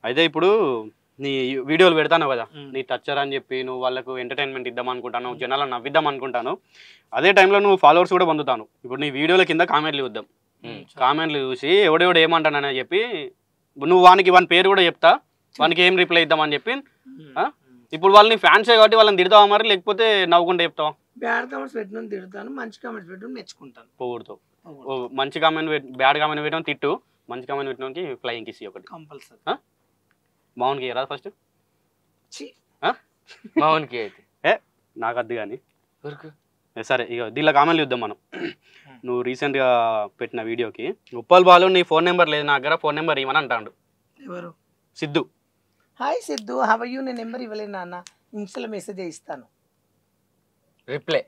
అయితే ఇప్పుడు నీ వీడియోలు పెడతాను కదా, నీ టచ్చర్ అని చెప్పి నువ్వు వాళ్ళకు ఎంటర్టైన్మెంట్ ఇద్దాం అనుకుంటాను, జనాలను నవ్విద్దాం అనుకుంటాను. అదే టైంలో నువ్వు ఫాలోవర్స్ కూడా పొందుతాను. ఇప్పుడు నీ వీడియోల కింద కామెంట్లు చూద్దాం. కామెంట్లు చూసి ఎవడెవడు ఏమంటానని చెప్పి నువ్వు వానికి వాని పేరు కూడా చెప్తా, వానికి ఏం రిప్లై ఇద్దామని చెప్పి. ఇప్పుడు వాళ్ళని ఫ్యాన్సే కాబట్టి వాళ్ళని తిడతావా మరి, లేకపోతే నవ్వుకుంటే చెప్తావా? బ్యాడ్ కామెంట్స్ పెట్టిన తిడతాను, మంచి కామెంట్స్ పెట్టిన మెచ్చుకుంటాను. పోగొడతావు. మంచి కామెంట్ బ్యాడ్ కామెంట్ పెట్టడం తిట్టు, మంచి కామెంట్ పెట్టడానికి ఫ్లయింగ్ కిస్ ఒకటి కంపల్సరీ. మౌన్కి రా ఫస్ట్. మౌన్కి అయితే నాకు అద్దు కానీ సరే. ఇక దీనిలో కామెంట్లు చూద్దాం మనం. నువ్వు రీసెంట్గా పెట్టిన వీడియోకి ఉప్పల్ బాలు నీ ఫోన్ నెంబర్ లేదు నా దగ్గర, ఫోన్ నెంబర్ ఇవ్వని అంటాడు. ఎవరు? Siddhu. Hi Siddhu, have you? నేను నెంబర్ ఇవ్వలేదు నాన్న, ఇన్స్టాలో మెసేజ్ ఇస్తాను. రిప్లై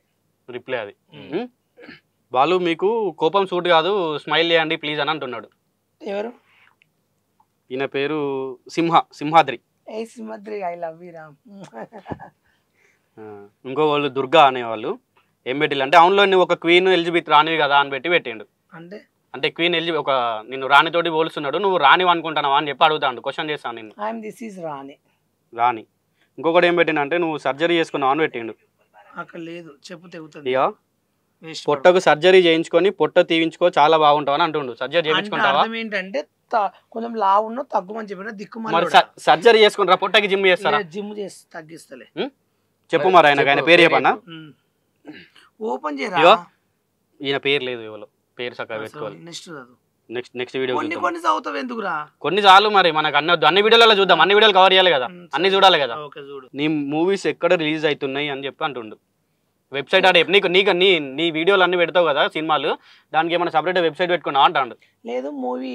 అది. బాలు మీకు కోపం సూట్ కాదు, స్మైల్ చేయండి ప్లీజ్ అని అంటున్నాడు. ఎవరు? ఈయన పేరు సింహాద్రి. ఏ Simhadri, I love you Ram. ఇంకో వాళ్ళు దుర్గా అనేవాళ్ళు ఏం పెట్టిల్లు అంటే, అవునులో నువ్వు ఒక క్వీన్ ఎలిజబెత్ రానివి కదా అని పెట్టిండు. అంటే క్వీన్ ఎలిజబెత్ ఒక నిన్ను రాణితోటి పోలుస్తున్నాడు, నువ్వు రాణి అనుకుంటున్నావా అని చెప్పి అడుగుతాడు, క్వశ్చన్ చేస్తాను నేను. రాణి. ఇంకొకటి ఏం పెట్టిండు అంటే, నువ్వు సర్జరీ చేసుకున్నావు అని పెట్టిండు. ఇక పొట్టకు సర్జరీ చేయించుకొని పొట్ట తీయించుకో చాలా బాగుంటావు అని అంటుండు. సర్జరీ చేయించుకుంటావా? ఏంటంటే కొంచెం లావు ఉన్నావు తగ్గుమని చెప్పిన దిక్కుమని. సర్జరీ చేసుకుంటారా? పొట్టకి జిమ్ చేస్తారా? జిమ్ చేసి తగ్గిస్తలే. చెప్పు మరి ఆయన పేరు చెప్పన్నా. ఓపెన్ చేయరా? ఈయన పేరు లేదు, ఎవరు పేరు చక్కగా పెట్టుకోవాలి. నెక్స్ట్ వీడియో కొన్ని చాలు మరి, మనకు అన్ని వీడియోలలో చూద్దాం, అన్ని వీడియోలు కవర్ చేయాలి కదా, అన్ని చూడాలి కదా. నీ మూవీస్ ఎక్కడ రిలీజ్ అవుతున్నాయి అని చెప్పి అంటుండు. వెబ్సైట్ ఆడే నీ వీడియోలు అన్ని పెడతావు కదా సినిమాలు, దానికి ఏమైనా సపరేట్ వెబ్సైట్ పెట్టుకున్నావు అంటాడు. లేదు, మూవీ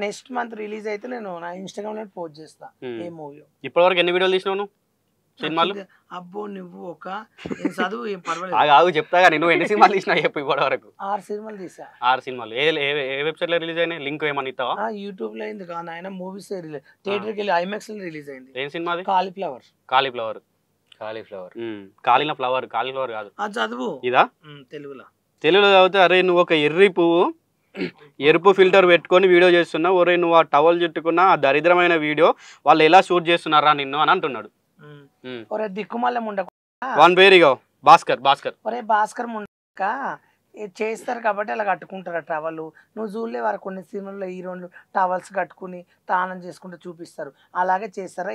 నెక్స్ట్ మంత్ రిలీజ్ అయితే నేను నా ఇన్స్టాగ్రామ్ లో పోస్ట్ చేస్తా. ఏ మూవీ ఇప్పటివరకు ఎన్ని వీడియోలు తీసినావు సినిమాలు? అబ్బో నువ్వు ఒక చదువు ఏం పర్వాలేదు. ఆగు చెప్తా కానీ, నువ్వు ఎన్ని సినిమాలు తీసినావు చెప్పు ఇప్పటి వరకు? 6 సినిమాలు తీసా. 6 సినిమాలు ఏ వెబ్సైట్ లో రిలీజ్ అయినాయి? లింక్ ఏమన్నా ఇస్తావా? యూట్యూబ్ లో అయింది కానీ ఆయన మూవీస్ థియేటర్కి వెళ్ళి ఐమాక్స్ లో రిలీజ్ అయింది. ఏం సినిమా? కాలీఫ్లవర్. కాలిన ఫ్లవర్ కాదు. చదువు ఇదా? తెలుగులో చదివితే, అరే నువ్వు ఒక ఎర్రి పువ్వు ఎరుపు ఫిల్టర్ పెట్టుకొని వీడియో చేస్తున్నావు, ఒరే నువ్వు ఆ టవల్ చుట్టుకున్న ఆ దరిద్రమైన వీడియో వాళ్ళు ఎలా షూట్ చేస్తున్నారా నిన్ను అని అంటున్నాడు. దిక్కుమల్ల ముండక వన్ పేరు ఇగో భాస్కర్. ఒరే భాస్కర్ ముండక చేస్తారు కాబట్టి అలా కట్టుకుంటారు టవల్. నువ్వు చూడలే వారు కొన్ని సినిమాల్లో హీరోయిన్లు టవల్స్ కట్టుకుని తానం చేసుకుంటూ చూపిస్తారు, అలాగే చేస్తారా?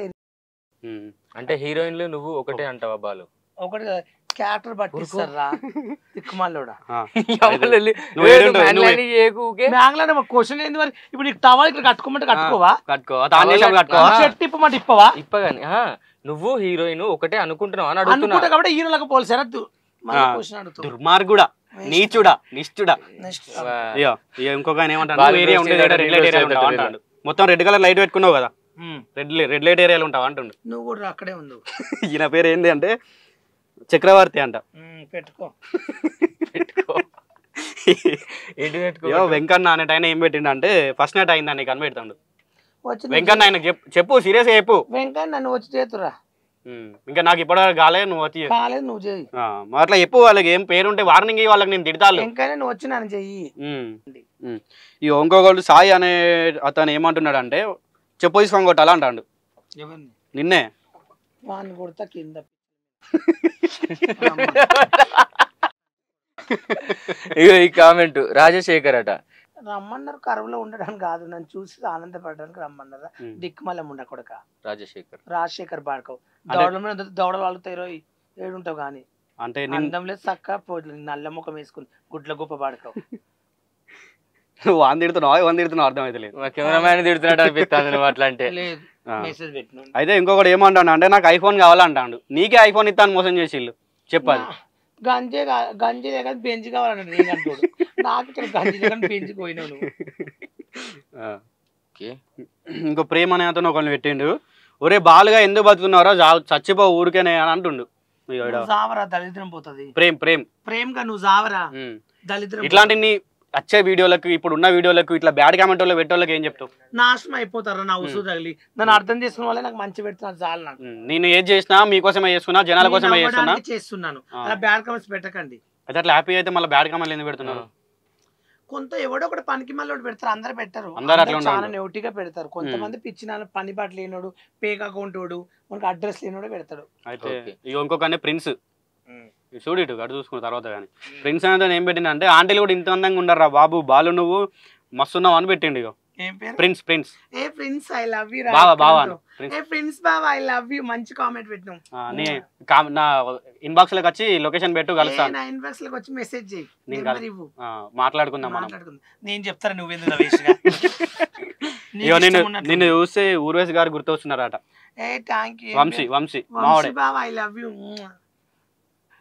అంటే హీరోయిన్లు నువ్వు ఒకటే అంటావా బాలు? ఒకటి క్యారెక్టర్ పట్టిస్తారా దిక్కుమాలోడా? క్వశ్చన్ ఏంది మరి? ఇప్పుడు నీకు టవల్ ఇక్కడ కట్టుకోమంటే కట్టుకోవా? షర్ట్ ఇప్పమంటే ఇప్పవా? ఇప్పగాని నువ్వు హీరోయిన్ ఒకటే అనుకుంటున్నావు అని అడుగుతున్నా కాబట్టి హీరోలకు పోల్సారా? దుర్మార్గుడా, నీచుడా, నిష్ఠుడా. ఇంకొక ఏమంటాడు, మొత్తం రెడ్ కలర్ లైట్ పెట్టుకున్నావు కదా, రెడ్ లైట్ ఏరియాలో ఉంటావు అంటుండు. నువ్వు కూడా అక్కడే ఉంది. ఈయన పేరు ఏంది అంటే చక్రవర్తి అంట. పెట్టుకో. వెంకన్న అనేట ఆయన ఏం పెట్టిండు అంటే, ఫస్ట్ నైట్ అయిందని నీకు కనిపెడతాడు. వెంకన్న ఆయన చెప్పు, సీరియస్ చెప్పు. వెంకన్న నన్ను వచ్చి చేతురా. ఇంకా నాకు ఇప్పటివరకు కాలేదు, నువ్వు వచ్చి నువ్వు చెయ్యి అట్లా చెప్పు. వాళ్ళకి ఏం పేరుంటే వార్నింగ్ వాళ్ళకి నేను తిడతాను. వెంకన్న నువ్వు వచ్చి నన్ను చెయ్యి. ఈ ఇంకొకళ్ళు సాయి అనే అతను ఏమంటున్నాడు అంటే, చెప్పు తీసుకొని కొట్టాలా అంటాడు. నిన్నే వాడిని కొడతా కింద. ఈ కామెంట్ రాజశేఖర్ అట. రమ్మన్నారు కరువులో ఉండడానికి కాదు, నన్ను చూసి ఆనందపడడానికి రమ్మన్నారా? దిక్కుమల్ల ఉండకూడక రాజశేఖర్ బాడుకోవు. దౌడలు వాళ్ళతో ఏడుంటావు కానీ అంటే అందం లేదు, చక్క నల్ల ముఖం వేసుకుని గుడ్ల గొప్ప బాడుకోవు. నువ్వు తిడుతున్నావు అర్థమైతే లేదు. కెమెరామ్యాన్ తిడుతున్నాడు అనిపిస్తుంది నువ్వు అట్లా అంటే. మెసేజ్ పెట్టిన అయితే ఇంకొకటి ఏమంటాడు అంటే, నాకు ఐఫోన్ కావాలంటాడు. నీకే ఐఫోన్ ఇస్తాను మోసం చేసిళ్ళు చెప్పాలి. గంజే దగ్గర బెంచ్ కావాలంటే నేను అంటాడు. నాకు ఇక్కడ గంజి దగ్గర బెంచ్ పోయినావు నువ్వు. ఇంకో ప్రేమ అనే అతను ఒకరిని పెట్టిండు. ఒరే బాలుగా ఎందుకు బతుకున్నారో చచ్చిపో ఊరికేనే అని అంటుండు. జావరా దళిద్రం పోతుంది. ప్రేమ్గా నువ్వు జావరా దళిద్రం. ఇట్లాంటి వచ్చే వీడియోలకు, ఇప్పుడు ఉన్న వీడియోలకు ఇట్లా బ్యాడ్ కామెంట్ లో పెట్టేళ్ళకి ఏం చెప్తావు? నాశనం అయిపోతారా నా ఉసు తగిలి. నన్ను అర్థం చేసుకున్న వాళ్ళే నాకు మంచి పెడుతున్నారు చాలు. నాకు నేను ఏది చేసినా మీకోసమే చేస్తున్నా, జనాల కోసమే చేస్తున్నాను. అలా బ్యాడ్ కామెంట్స్ పెట్టకండి. అయితే అట్లా హ్యాపీ అయితే మళ్ళీ బ్యాడ్ కామెంట్లు ఎందుకు పెడుతున్నారు? కొంత ఎవడో ఒకటి పనికి మళ్ళీ పెడతారు, అందరు పెట్టరు, అందరూ అట్లా చాలా ఉండరు. నెవటిగా పెడతారు. కొంతమంది పిచ్చిన పని పాట లేనోడు, పేక్ అకౌంట్ వాడు, మనకు అడ్రస్ లేనోడు పెడతాడు. అయితే Okay. ఇంకొకనే ప్రిన్స్ చూడు ఇటు అటు చూసుకున్న తర్వాత కానీ ప్రిన్స్ అనేది ఏం పెట్టిండు అంటే ఆంటీలు కూడా ఇంత అందంగా ఉండరు రా బాబు, బాలు నువ్వు మస్తున్నావు అని పెట్టిండు. ఇగో ఏం పేరు? Prince prince A prince I love you బావా బావా అను. ప్రిన్స్ ఏ ప్రిన్స్ బావా ఐ లవ్ యూ, మంచి కామెంట్ పెట్టినాం. నీ నా ఇన్బాక్స్ లోకి వచ్చి లొకేషన్ పెట్టు కలుస్తాను. నా ఇన్బాక్స్ లోకి వచ్చి మెసేజ్ చేయి, నేను నెంబర్ ఇవ్వు, మాట్లాడుకుందాం మనం. మాట్లాడుకుందాం. నేను చెప్తాను నువ్వేందుకు వేసిగా. ఇగో నిన్ను చూస్తే ఊర్వేశ్ గారు గుర్తొస్తున్నారట. ఏ థ్యాంక్ యూ వంశీ వంశీ మావాడే. బావా ఐ లవ్ యూ.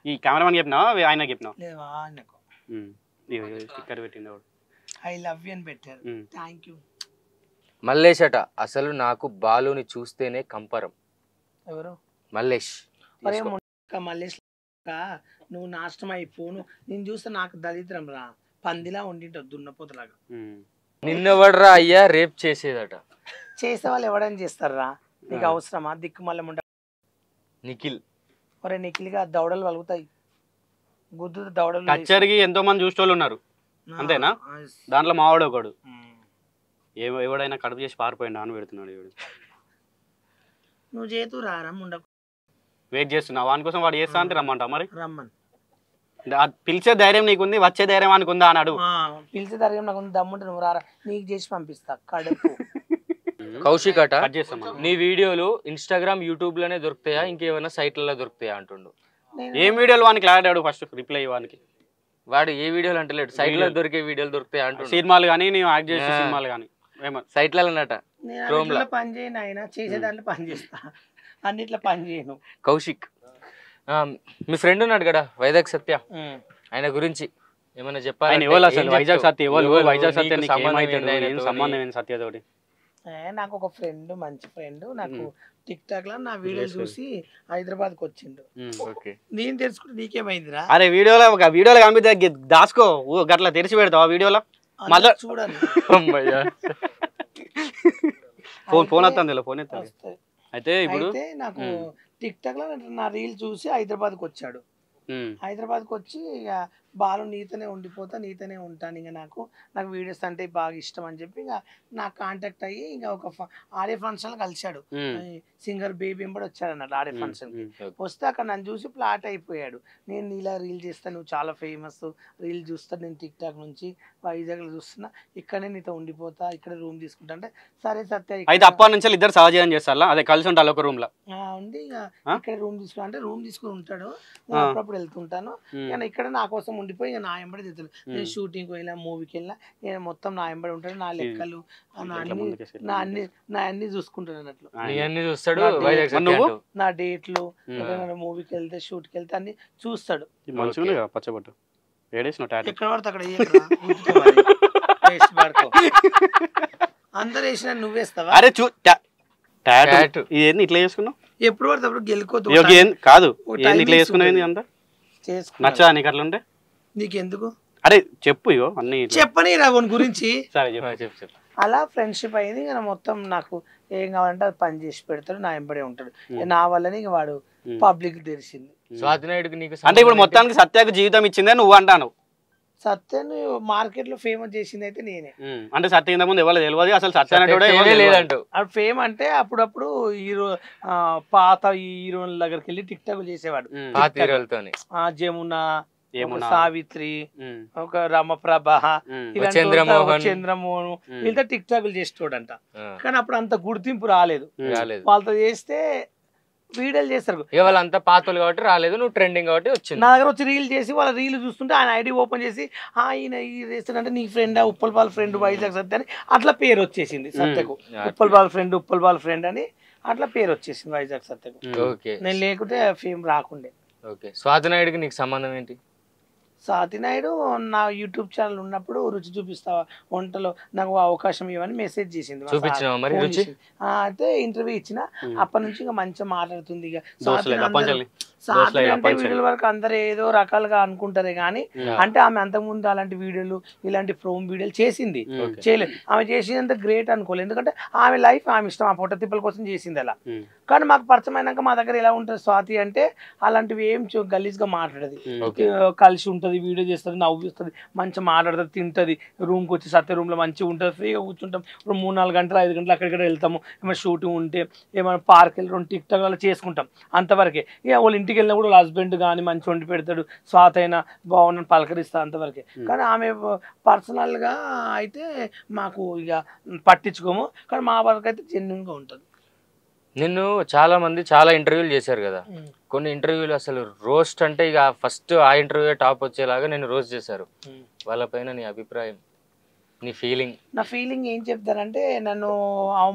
ఈ కెమెరామెన్ చెప్పినావా ఆయన చెప్పినావు? లేవా ఆయనకు స్టిక్కర్ పెట్టిండు వాడు. ఐ లవ్ యూ అని పెట్టారు. Thank you. మల్లేష్ అట, అసలు నాకు బాలుని చూస్తేనే కంపరం. ఎవరు? మల్లేష్. మరే మల్లేష్ నువ్వు నాశనం అయిపోను, నేను చూస్తే నాకు దరిద్రం రా, పందిలా ఉండింటావు దున్నపోతలాగా. నిన్నెవడరా అయ్యా రేప్ చేసేదట? చేసే వాళ్ళు ఎవడని చేస్తారా, నీకు అవసరమా? దిక్కుమల్ల ఉండ నిఖిల్. ఒరే నిఖిల్గా దవడలు వలుగుతాయి, గుద్దు దవడలు. కచ్చరికి ఎంతో మంది చూసేవాళ్ళు ఉన్నారు అంతేనా? దాంట్లో మావాడు ఒకడు ఎవడైనా కడుపు చేసి పారిపోయిందా అని పెడుతున్నాడు. ఇవిడు నువ్వు చేతు రారా ఉండకు, వెయిట్ చేస్తున్నా వాని కోసం, వాడు చేస్తా అంటే రమ్మంటా మరి. రమ్మని పిలిచే ధైర్యం నీకుంది, వచ్చే ధైర్యం అనుకుందా అన్నాడు. పిలిచే ధైర్యం నాకు దమ్ముంటే నువ్వు రారా, నీకు చేసి పంపిస్తా కడుపు. కౌశిక్ అట, కట్ చేస్తాం మనం. నీ వీడియోలు ఇన్స్టాగ్రామ్ యూట్యూబ్ లోనే దొరుకుతాయా, ఇంకేమైనా సైట్లలో దొరుకుతాయా అంటుండు. ఏం వీడియోలు వానికి క్లారిటీ అడుగు ఫస్ట్, రిప్లై వానికి. వాడు ఏ వీడియోలు అంటలేడు, సైట్ లో దొరికే వీడియోలు దొరుకుతాయా అంటుండు. సినిమాలు కానీ నేను యాక్ట్ చేసే సినిమాలు కానీ సైట్లలోనట. నేను పని చేయను, ఆయన చేసే దాంట్లో పని చేస్తా, అన్నిట్లో పని చేయను. కౌశిక్, మీ ఫ్రెండ్ ఉన్నాడు కదా వైజాగ్ సత్య, ఆయన గురించి ఏమైనా చెప్పాలి? వైజాగ్ సత్య వైజాగ్ సత్య సంబంధం ఏంటి సత్యతోటి? నాకు ఒక ఫ్రెండ్, మంచి ఫ్రెండ్, నాకు టిక్ టాక్ లో నా వీడియో చూసి హైదరాబాద్ కి వచ్చిండు. నేను తెలుసుకుంటే నీకేమైందిరా? అరే వీడియోలో కనిపిస్తే దాసుకో, గట్లా తెరిచి పెడతావు ఆ వీడియోలో మళ్ళీ చూడండి. ఫోన్ వస్తుంది, ఫోన్ ఎత్తాలి. అయితే ఇప్పుడు నాకు టిక్ టాక్ లో నా రీల్ చూసి హైదరాబాద్ కి వచ్చాడు. హైదరాబాద్ కి వచ్చి ఇక బాలు నీతోనే ఉండిపోతా, నీతోనే ఉంటాను, ఇంకా నాకు వీడియోస్ అంటే బాగా ఇష్టం అని చెప్పి ఇక నాకు కాంటాక్ట్ అయ్యి ఇంకా ఒక ఆడియో ఫంక్షన్ కలిశాడు. సింగర్ బేబీ ఎంబడి వచ్చాడు అన్నట్టు ఆడియో ఫంక్షన్ కి. వస్తే అక్కడ నన్ను చూసి ప్లాట్ అయిపోయాడు. నేను ఇలా రీల్ చేస్తాను, నువ్వు చాలా ఫేమస్, రీల్ చూస్తా, నేను టిక్ టాక్ నుంచి వైజాగ్ లో చూస్తున్నా, ఇక్కడనే నీతో ఉండిపోతా, ఇక్కడ రూమ్ తీసుకుంటా అంటే సరే సత్య. అయితే అప్పటి నుంచి ఇద్దరు సహజీవనం చేస్తారా? అదే కలిసి ఉంటారు ఒక రూమ్ లో ఉండి ఇక ఇక్కడ రూమ్ తీసుకున్నా అంటే రూమ్ తీసుకుని ఉంటాడు, అప్పుడప్పుడు వెళ్తుంటాను. కానీ ఇక్కడ నా కోసం ఉండిపోయి నా ఎంబడి తిరుగుతాడు. నేను షూటింగ్కి వెళ్ళినా, మూవీకి వెళ్ళినా, నేను మొత్తం నా ఎంబడి ఉంటాడు. నా లెక్కలు నా అన్ని చూసుకుంటాను అన్నట్లు. నా డేట్లు, మూవీకి వెళ్తే, షూట్కి వెళ్తే అన్ని చూస్తాడు. పచ్చబట్టు ఎక్కడ పడితే అక్కడ అందరు వేసిన నువ్వేస్తావా? అరే ఇట్లా చేసుకున్నావు, ఎప్పుడు పడితే అప్పుడు గెలుకోదు కాదు, ఇట్లా చేసుకున్నావు అంతా నచ్చా నీకు అట్లా ఉంటే? నీకెందుకు? అరే చెప్పు, ఇగో అన్ని చెప్పని రావని గురించి. సరే చెప్పు. అలా ఫ్రెండ్షిప్ అయింది. ఇంకా మొత్తం నాకు ఏం కావాలంటే అది పని చేసి పెడతాడు, నా ఎంబడే ఉంటాడు. నా వల్లనే ఇక వాడు పబ్లిక్ తెలిసింది. అంటే ఇప్పుడు మొత్తానికి సత్యకు జీవితం ఇచ్చిందే నువ్వు అంటాను. సత్యను మార్కెట్ లో ఫేమస్ చేసింది అయితే నేనే. అంటే సత్య ఇంత ముందు ఎవరు తెలియదు, అసలు సత్య లేదంటూ. ఫేమ్ అంటే అప్పుడప్పుడు హీరో పాత హీరోల దగ్గరికి వెళ్ళి టిక్ టాక్ చేసేవాడు. జమున, సావిత్రి, ఒక రమప్రభ, చంద్రమోహన్, వీళ్ళతో టిక్ టాక్లు చేసేటోడంట. కానీ అప్పుడు అంత గుర్తింపు రాలేదు. వాళ్ళతో చేస్తే వీడియోలు చేస్తారు, వాళ్ళంతా పాతలు కాబట్టి రాలేదు, నువ్వు ట్రెండింగ్ కాబట్టి వచ్చింది. నా దగ్గర వచ్చి రీల్ చేసి వాళ్ళ రీల్ చూస్తుంటే ఆయన ఐడి ఓపెన్ చేసి ఈయన ఇది చేస్తాడంటే నీ ఫ్రెండ్, ఉప్పల్పాల్ ఫ్రెండ్, వైజాగ్ సత్య అని అట్లా పేరు వచ్చేసింది సత్యకు. ఉప్పల్పాల్ ఫ్రెండ్ అని అట్లా పేరు వచ్చేసింది వైజాగ్ సత్యకు. నేను లేకుంటే ఫేమ్ రాకుండే. స్వాతి నాయుడుకి నీకు సంబంధం ఏంటి? స్వాతి నాయుడు నా యూట్యూబ్ ఛానల్ ఉన్నప్పుడు రుచి చూపిస్తావా వంటలో, నాకు అవకాశం ఇవ్వని మెసేజ్ చేసింది. అయితే ఇంటర్వ్యూ ఇచ్చిన, అప్పటి నుంచి ఇంకా మంచిగా మాట్లాడుతుంది. ఇక సాధ్వి అంటే వీడియోల వరకు అందరు ఏదో రకాలుగా అనుకుంటారే కానీ అంటే ఆమె అంతకుముందు అలాంటి వీడియోలు ఇలాంటి ప్రోమ్ వీడియోలు చేసింది, చేయలేదు. ఆమె చేసినంత గ్రేట్ అనుకోలేదు, ఎందుకంటే ఆమె లైఫ్ ఆమె ఇష్టం, ఆ పొట్ట తిప్పల కోసం చేసింది అలా. కానీ మాకు పరిచయం అయినాక మా దగ్గర ఎలా ఉంటుంది స్వాతి అంటే అలాంటివి ఏం గలీజ్గా మాట్లాడదు, కలిసి ఉంటుంది, వీడియో చేస్తుంది, నవ్విస్తుంది, మంచిగా మాట్లాడుతుంది, తింటుంది, రూమ్కి వచ్చి సత్య రూమ్లో మంచిగా ఉంటుంది, ఫ్రీగా కూర్చుంటాం. 3-4 గంటలు 5 గంటలు అక్కడిక్కడ వెళ్తాము, ఏమైనా షూటింగ్ ఉంటే ఏమైనా పార్క్ వెళ్ళి 2 టిక్ టాక్ అలా చేసుకుంటాం, అంతవరకే. ఇక వాళ్ళ ఇంటికి వెళ్ళినా కూడా వాళ్ళ హస్బెండ్ కానీ మంచి వండి పెడతాడు, స్వాతి అయినా బాగున్నాను పలకరిస్తా, అంతవరకే. కానీ ఆమె పర్సనల్గా అయితే మాకు ఇక పట్టించుకోము, కానీ మా వరకు అయితే జెన్యున్గా ఉంటుంది. నిన్ను చాలా మంది చాలా ఇంటర్వ్యూలు చేశారు కదా, కొన్ని ఇంటర్వ్యూలు అసలు రోస్ట్ అంటే ఇక ఫస్ట్ ఆ ఇంటర్వ్యూ టాప్ వచ్చేలాగా నేను రోస్ట్ చేశారు. వాళ్ళపైన నీ అభిప్రాయం, నీ ఫీలింగ్? నా ఫీలింగ్ ఏం చెప్తారంటే నన్ను